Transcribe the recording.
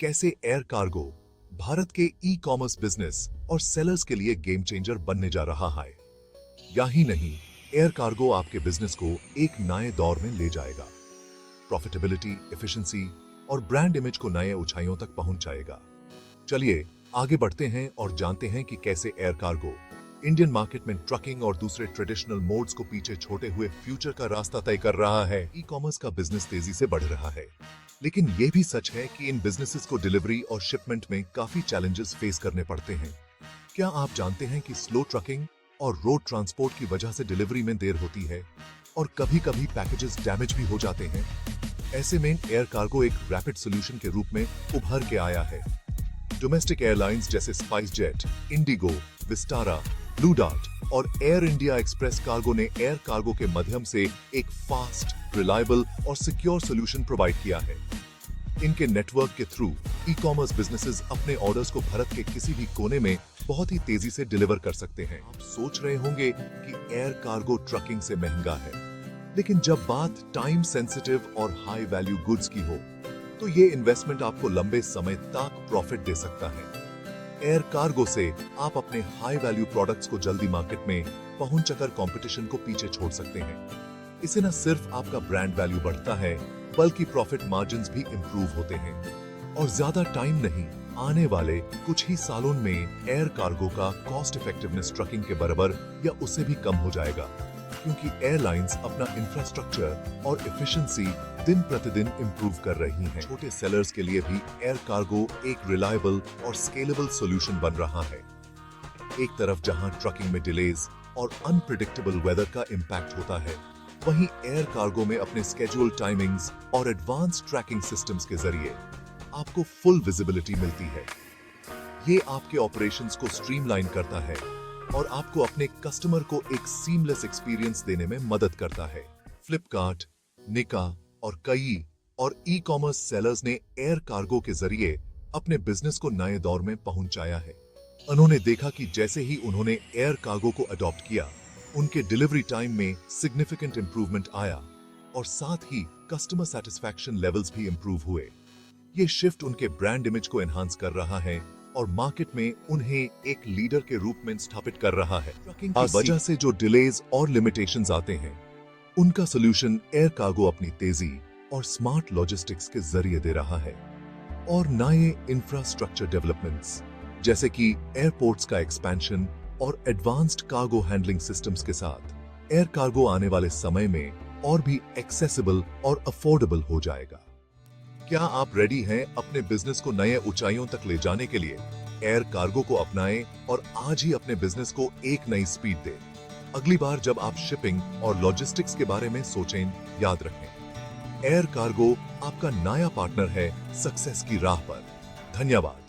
कैसे air cargo Bharat के e commerce business और सेलर्स के लिए गेम चेंजर बनने जा रहा है। यही नहीं, एयर कार्गो आपके बिजनेस को एक नए दौर में ले जाएगा। प्रॉफिटेबिलिटी, एफिशिएंसी और ब्रांड इमेज को नए ऊंचाइयों तक पहुंचाएगा। चलिए आगे बढ़ते हैं और जानते हैं कि कैसे एयर कार्गो इंडियन मार्केट में ट्रकिंग और दूसरे ट्रेडिशनल मोड्स को पीछे छोड़े हुए फ्यूचर का रास्ता तय कर रहा है। ई कॉमर्स का बिजनेस तेजी से बढ़ रहा है, लेकिन यह भी सच है कि इन बिजनेसेस को डिलीवरी और शिपमेंट में काफी चैलेंजेस फेस करने पड़ते हैं। क्या आप जानते हैं कि स्लो ट्रकिंग और रोड ट्रांसपोर्ट की वजह से डिलीवरी में देर होती है और कभी-कभी पैकेजेस डैमेज भी हो जाते हैं। ऐसे में एयर कार्गो एक रैपिड सॉल्यूशन के रूप में उभर के आया है। डोमेस्टिक एयरलाइंस जैसे SpiceJet, IndiGo, Vistara, Blue Dart और एयर इंडिया एक्सप्रेस कार्गो ने एयर कार्गो के माध्यम से एक फास्ट, रिलायबल और सिक्योर सॉल्यूशन प्रोवाइड किया है। इनके नेटवर्क के थ्रू ई कॉमर्स बिजनेसेस अपने ऑर्डर्स को भारत के किसी भी कोने में बहुत ही तेजी से डिलीवर कर सकते हैं। आप सोच रहे होंगे कि एयर कार्गो ट्रकिंग से महंगा है, लेकिन जब बात टाइम सेंसिटिव और हाई वैल्यू गुड्स की हो, तो ये इन्वेस्टमेंट आपको लंबे समय तक प्रॉफिट दे सकता है। एयर कार्गो से आप अपने हाई वैल्यू प्रोडक्ट्स को जल्दी मार्केट में पहुंचकर कंपटीशन को पीछे छोड़ सकते हैं। इससे न सिर्फ आपका ब्रांड वैल्यू बढ़ता है, बल्कि प्रॉफिट मार्जिन्स भी इंप्रूव होते हैं। और ज्यादा टाइम नहीं, आने वाले कुछ ही सालों में एयर कार्गो का कॉस्ट इफेक्टिवनेस ट्रकिंग के बराबर या उससे भी कम हो जाएगा, क्योंकि एयरलाइंस अपना इंफ्रास्ट्रक्चर और एफिशिएंसी दिन प्रतिदिन इंप्रूव कर रही हैं। छोटे सेलर्स के लिए भी एयर कार्गो एक रिलायबल और स्केलेबल सॉल्यूशन बन रहा है। एक तरफ जहां ट्रकिंग में डिलेज और अनप्रिडिक्टेबल वेदर का इंपैक्ट होता है, वहीं एयर कार्गो में अपने स्केड्यूल टाइमिंग्स और एडवांस ट्रैकिंग सिस्टम्स के जरिए आपको फुल विजिबिलिटी मिलती है। ये आपके ऑपरेशंस को स्ट्रीमलाइन करता है और आपको अपने कस्टमर को एक सीमलेस एक्सपीरियंस देने में मदद करता है। फ्लिपकार्ट, निका और कई और ई कॉमर्स सेलर्स ने एयर कार्गो के जरिए अपने बिजनेस को नए दौर में पहुंचाया है। उन्होंने देखा कि जैसे ही उन्होंने एयर कार्गो को अडॉप्ट किया, उनके डिलीवरी टाइम में सिग्निफिकेंट इंप्रूवमेंट आया और साथ ही कस्टमर सेटिस्फैक्शन लेवल्स भी इंप्रूव हुए। ये शिफ्ट उनके ब्रांड इमेज को एनहांस कर रहा है और मार्केट में उन्हें एक लीडर के रूप में स्थापित कर रहा है। ट्रकिंग की वजह से जो डिलेज और लिमिटेशंस आते हैं, उनका सॉल्यूशन एयर कार्गो अपनी तेजी और स्मार्ट लॉजिस्टिक्स के जरिए दे रहा है। और नए इंफ्रास्ट्रक्चर डेवलपमेंट्स जैसे कि एयरपोर्ट्स का एक्सपेंशन और एडवांस्ड कार्गो हैंडलिंग सिस्टम्स के साथ एयर कार्गो आने वाले समय में और भी एक्सेसिबल और अफोर्डेबल हो जाएगा। क्या आप रेडी हैं अपने बिजनेस को नए ऊंचाइयों तक ले जाने के लिए? एयर कार्गो को अपनाएं और आज ही अपने बिजनेस को एक नई स्पीड दें। अगली बार जब आप शिपिंग और लॉजिस्टिक्स के बारे में सोचें, याद रखें, एयर कार्गो आपका नया पार्टनर है सक्सेस की राह पर। धन्यवाद।